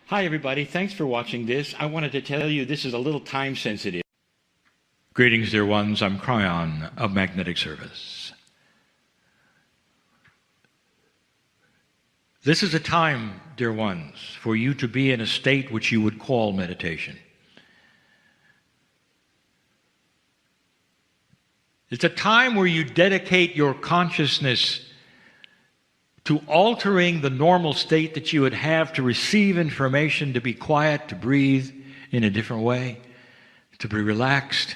Hi everybody, thanks for watching this. I wanted to tell you this is a little time sensitive. Greetings dear ones, I'm Kryon of Magnetic Service. This is a time, dear ones, for you to be in a state which you would call meditation. It's a time where you dedicate your consciousness to altering the normal state that you would have to receive information, to be quiet, to breathe in a different way, to be relaxed,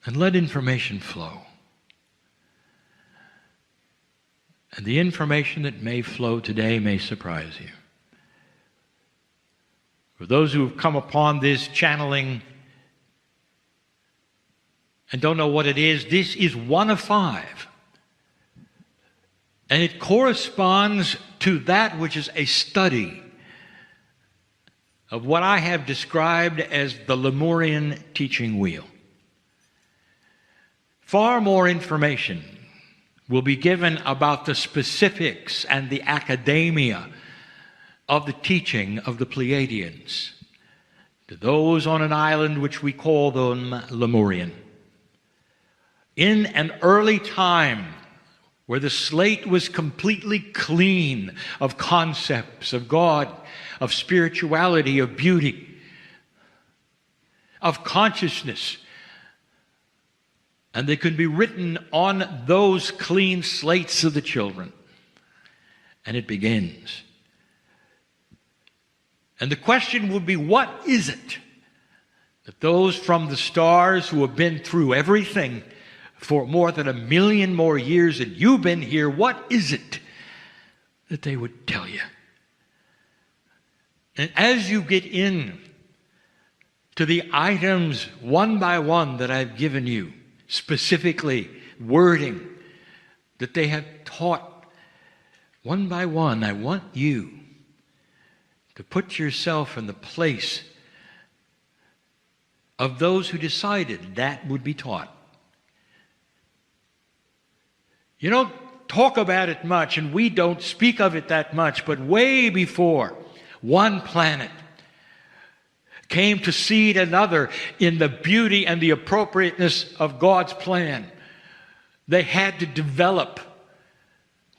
and let information flow. And the information that may flow today may surprise you. For those who have come upon this channeling and don't know what it is, this is one of 5. And it corresponds to that which is a study of what I have described as the Lemurian teaching wheel. Far more information will be given about the specifics and the academia of the teaching of the Pleiadians to those on an island which we call them Lemurian. In an early time, where the slate was completely clean of concepts of God, of spirituality, of beauty, of consciousness. And they could be written on those clean slates of the children. And it begins. And the question would be, what is it that those from the stars who have been through everything for more than 1 million more years than you've been here, what is it that they would tell you? And as you get in to the items one by one that I've given you, specifically wording that they have taught one by one, I want you to put yourself in the place of those who decided that would be taught. You don't talk about it much, and we don't speak of it that much, but way before one planet came to seed another in the beauty and the appropriateness of God's plan, they had to develop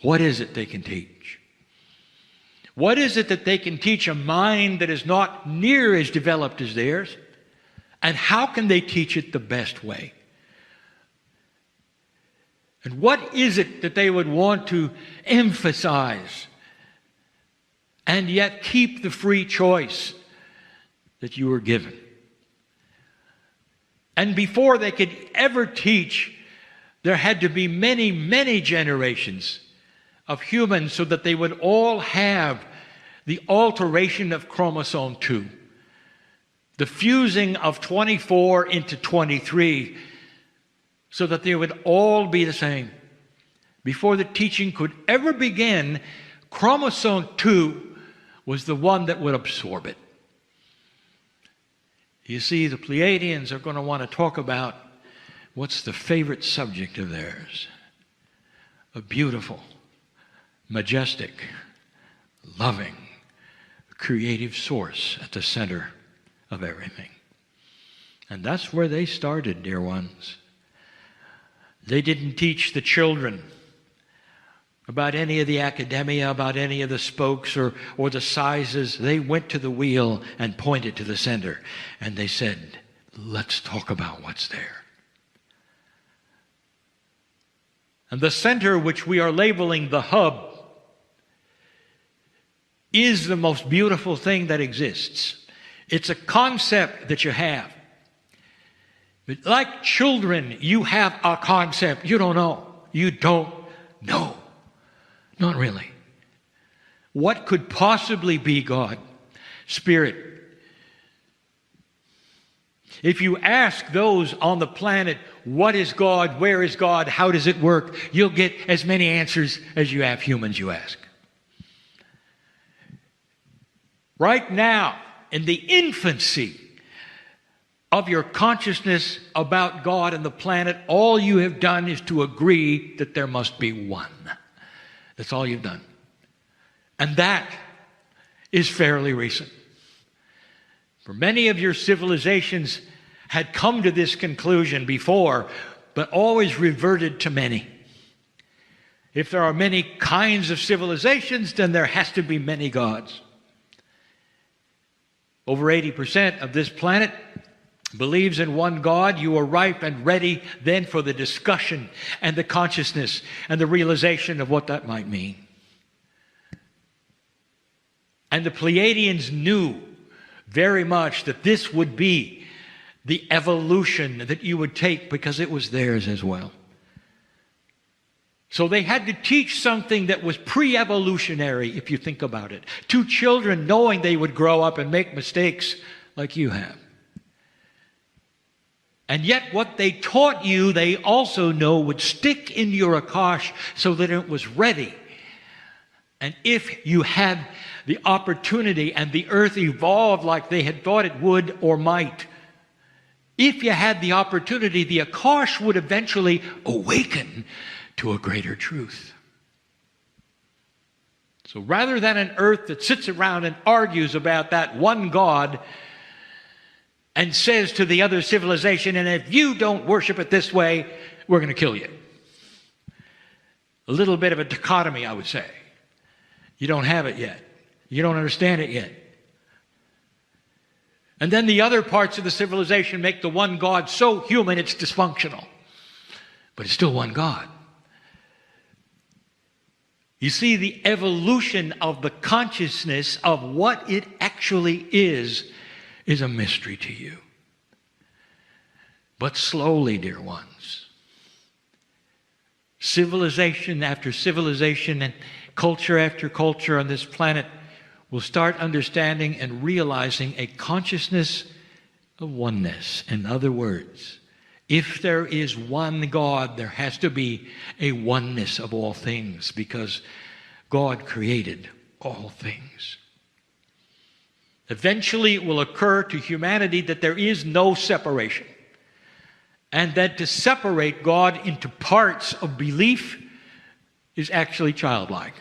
what is it they can teach. What is it that they can teach a mind that is not near as developed as theirs? And how can they teach it the best way? And what is it that they would want to emphasize and yet keep the free choice that you were given? And before they could ever teach, there had to be many, many generations of humans so that they would all have the alteration of chromosome 2, the fusing of 24 into 23, so that they would all be the same. Before the teaching could ever begin, chromosome 2 was the one that would absorb it. You see, the Pleiadians are going to want to talk about what's the favorite subject of theirs. A beautiful, majestic, loving, creative source at the center of everything. And that's where they started, dear ones. They didn't teach the children about any of the academia, about any of the spokes or the sizes. They went to the wheel and pointed to the center. And they said, let's talk about what's there. And the center, which we are labeling the hub, is the most beautiful thing that exists. It's a concept that you have. But like children, you have a concept. You don't know. You don't know. Not really. What could possibly be God? Spirit. If you ask those on the planet, what is God? Where is God? How does it work? You'll get as many answers as you have humans you ask. Right now, in the infancy of your consciousness about God and the planet, all you have done is to agree that there must be one. That's all you've done. And that is fairly recent. For many of your civilizations had come to this conclusion before, but always reverted to many. If there are many kinds of civilizations, then there has to be many gods. Over 80% of this planet believes in one God. You are ripe and ready then for the discussion and the consciousness and the realization of what that might mean. And the Pleiadians knew very much that this would be the evolution that you would take, because it was theirs as well. So they had to teach something that was pre-evolutionary, if you think about it, to children, knowing they would grow up and make mistakes like you have. And yet what they taught you, they also know would stick in your Akash so that it was ready. And if you had the opportunity and the earth evolved like they had thought it would or might, if you had the opportunity, the Akash would eventually awaken to a greater truth. So rather than an earth that sits around and argues about that one God and says to the other civilization, and if you don't worship it this way, we're going to kill you. A little bit of a dichotomy, I would say. You don't have it yet. You don't understand it yet. And then the other parts of the civilization make the one God so human it's dysfunctional. But it's still one God. You see, the evolution of the consciousness of what it actually is a mystery to you. But slowly, dear ones, civilization after civilization and culture after culture on this planet will start understanding and realizing a consciousness of oneness. In other words, if there is one God, there has to be a oneness of all things, because God created all things. Eventually it will occur to humanity that there is no separation, and that to separate God into parts of belief is actually childlike.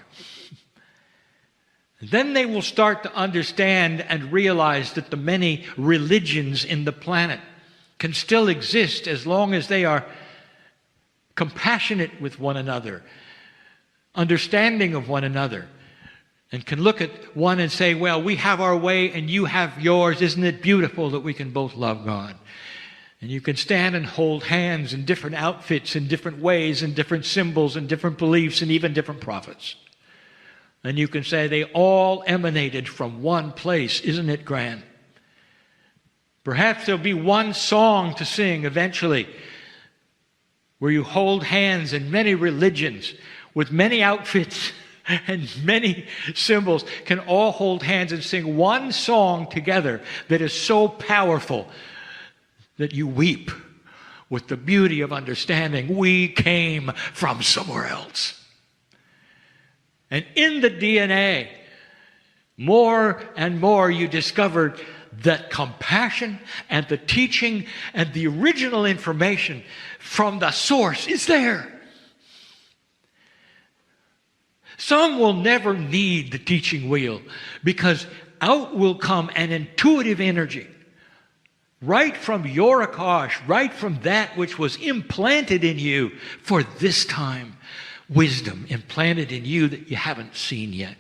Then they will start to understand and realize that the many religions in the planet can still exist as long as they are compassionate with one another, understanding of one another, and can look at one and say, well, we have our way and you have yours. Isn't it beautiful that we can both love God? And you can stand and hold hands in different outfits, in different ways, in different symbols, and different beliefs, and even different prophets. And you can say they all emanated from one place. Isn't it grand? Perhaps there'll be one song to sing eventually where you hold hands in many religions with many outfits and many symbols can all hold hands and sing one song together that is so powerful that you weep with the beauty of understanding we came from somewhere else. And in the DNA, more and more you discovered that compassion and the teaching and the original information from the source is there. Some will never need the teaching wheel, because out will come an intuitive energy right from your Akash, right from that which was implanted in you for this time. Wisdom implanted in you that you haven't seen yet.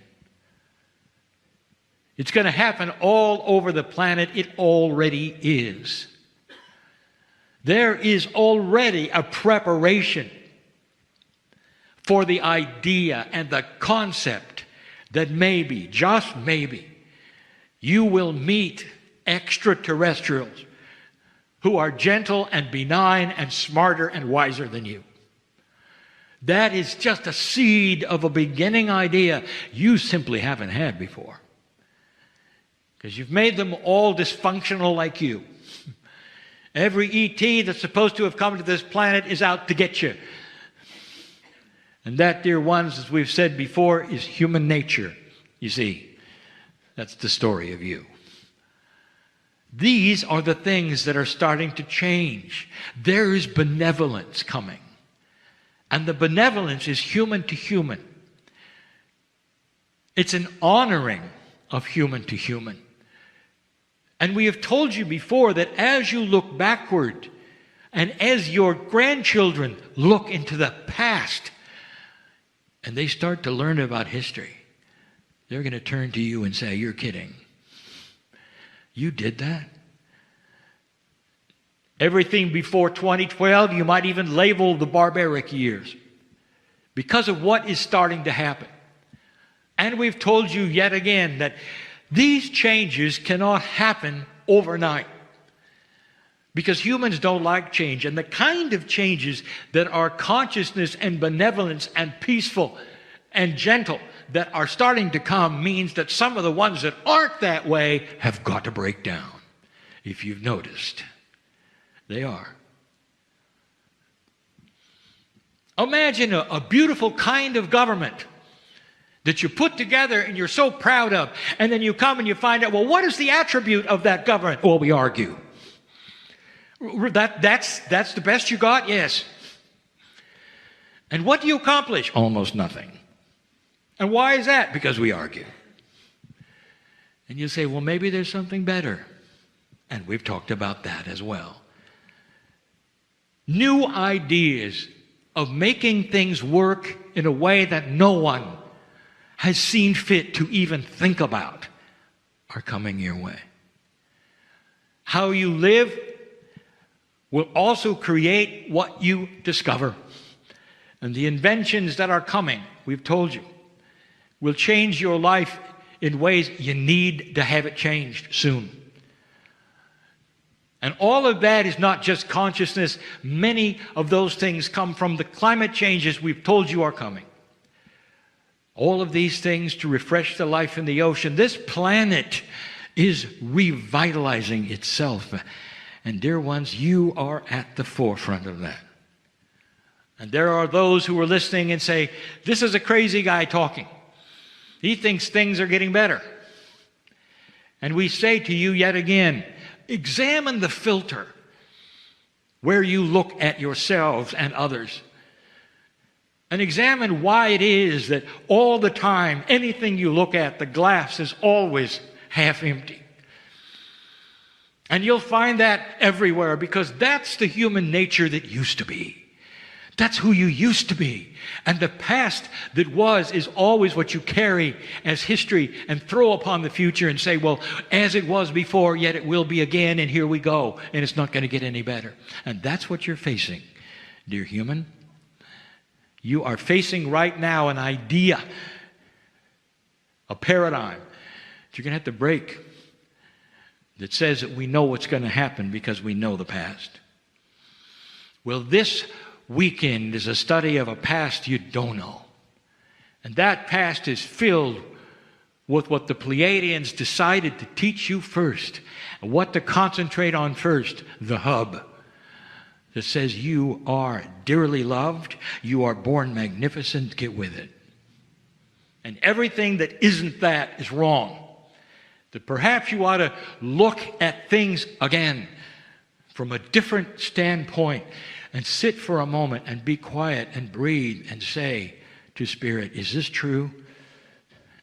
It's going to happen all over the planet. It already is. There is already a preparation for the idea and the concept that maybe, just maybe, you will meet extraterrestrials who are gentle and benign and smarter and wiser than you. That is just a seed of a beginning idea you simply haven't had before. Because you've made them all dysfunctional like you. Every ET that's supposed to have come to this planet is out to get you. And that, dear ones, as we've said before, is human nature. You see, that's the story of you. These are the things that are starting to change. There is benevolence coming. And the benevolence is human to human. It's an honoring of human to human. And we have told you before that as you look backward and as your grandchildren look into the past and they start to learn about history, they're going to turn to you and say, "You're kidding. You did that?" Everything before 2012, you might even label the barbaric years because of what is starting to happen. And we've told you yet again that these changes cannot happen overnight because humans don't like change. And the kind of changes that are consciousness and benevolence and peaceful and gentle that are starting to come means that some of the ones that aren't that way have got to break down. If you've noticed, they are. Imagine a beautiful kind of government that you put together and you're so proud of, and then you come and you find out, well, what is the attribute of that government? Well, we argue. That's the best you got? Yes. And what do you accomplish? Almost nothing. And why is that? Because we argue. And you say, well, maybe there's something better. And we've talked about that as well. New ideas of making things work in a way that no one has seen fit to even think about are coming your way. How you live will also create what you discover. And the inventions that are coming, we've told you, will change your life in ways you need to have it changed soon. And all of that is not just consciousness. Many of those things come from the climate changes we've told you are coming. All of these things to refresh the life in the ocean. This planet is revitalizing itself. And dear ones, you are at the forefront of that. And there are those who are listening and say, this is a crazy guy talking. He thinks things are getting better. And we say to you yet again, examine the filter where you look at yourselves and others. And examine why it is that all the time, anything you look at, the glass is always half empty. And you'll find that everywhere because that's the human nature that used to be. That's who you used to be. And the past that was is always what you carry as history and throw upon the future and say, well, as it was before, yet it will be again, and here we go. And it's not going to get any better. And that's what you're facing, dear human. You are facing right now an idea, a paradigm that you're going to have to break that says that we know what's going to happen because we know the past. Well, this weekend is a study of a past you don't know. And that past is filled with what the Pleiadians decided to teach you first, and what to concentrate on first, the hub that says you are dearly loved, you are born magnificent, get with it. And everything that isn't that is wrong. That perhaps you ought to look at things again from a different standpoint and sit for a moment and be quiet and breathe and say to Spirit, is this true?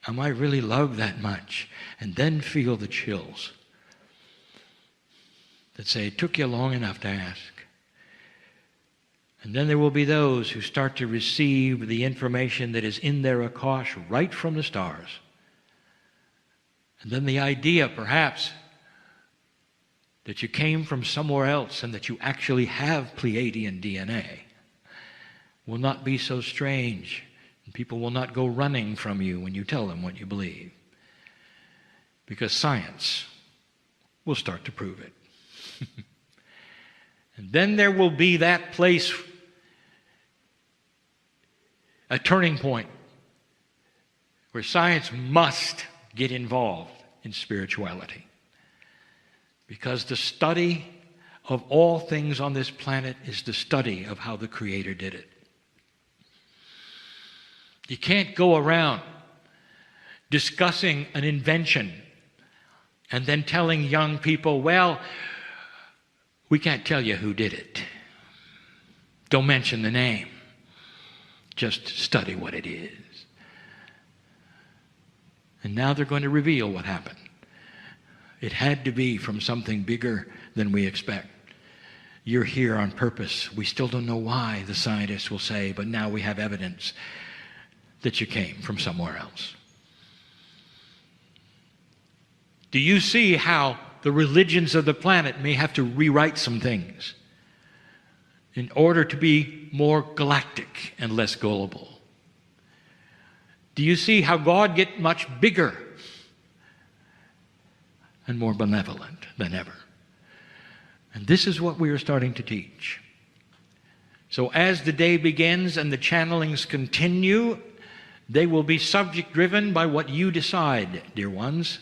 Am I really loved that much? And then feel the chills that say, it took you long enough to ask. And then there will be those who start to receive the information that is in their Akash right from the stars. And then the idea, perhaps, that you came from somewhere else and that you actually have Pleiadian DNA will not be so strange. And people will not go running from you when you tell them what you believe. Because science will start to prove it. And then there will be that place, a turning point, where science must get involved in spirituality. Because the study of all things on this planet is the study of how the Creator did it. You can't go around discussing an invention and then telling young people, well, we can't tell you who did it. Don't mention the name. Just study what it is. And now they're going to reveal what happened. It had to be from something bigger than we expect. You're here on purpose. We still don't know why, the scientists will say, but now we have evidence that you came from somewhere else. Do you see how the religions of the planet may have to rewrite some things in order to be more galactic and less gullible? Do you see how God gets much bigger and more benevolent than ever? And this is what we are starting to teach. So as the day begins and the channelings continue, they will be subject-driven by what you decide, dear ones,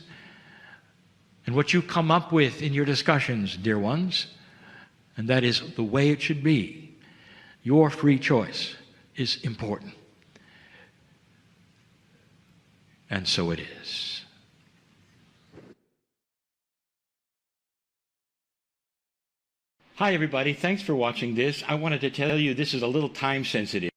and what you come up with in your discussions, dear ones. And that is the way it should be. Your free choice is important. And so it is. Hi, everybody. Thanks for watching this. I wanted to tell you this is a little time sensitive.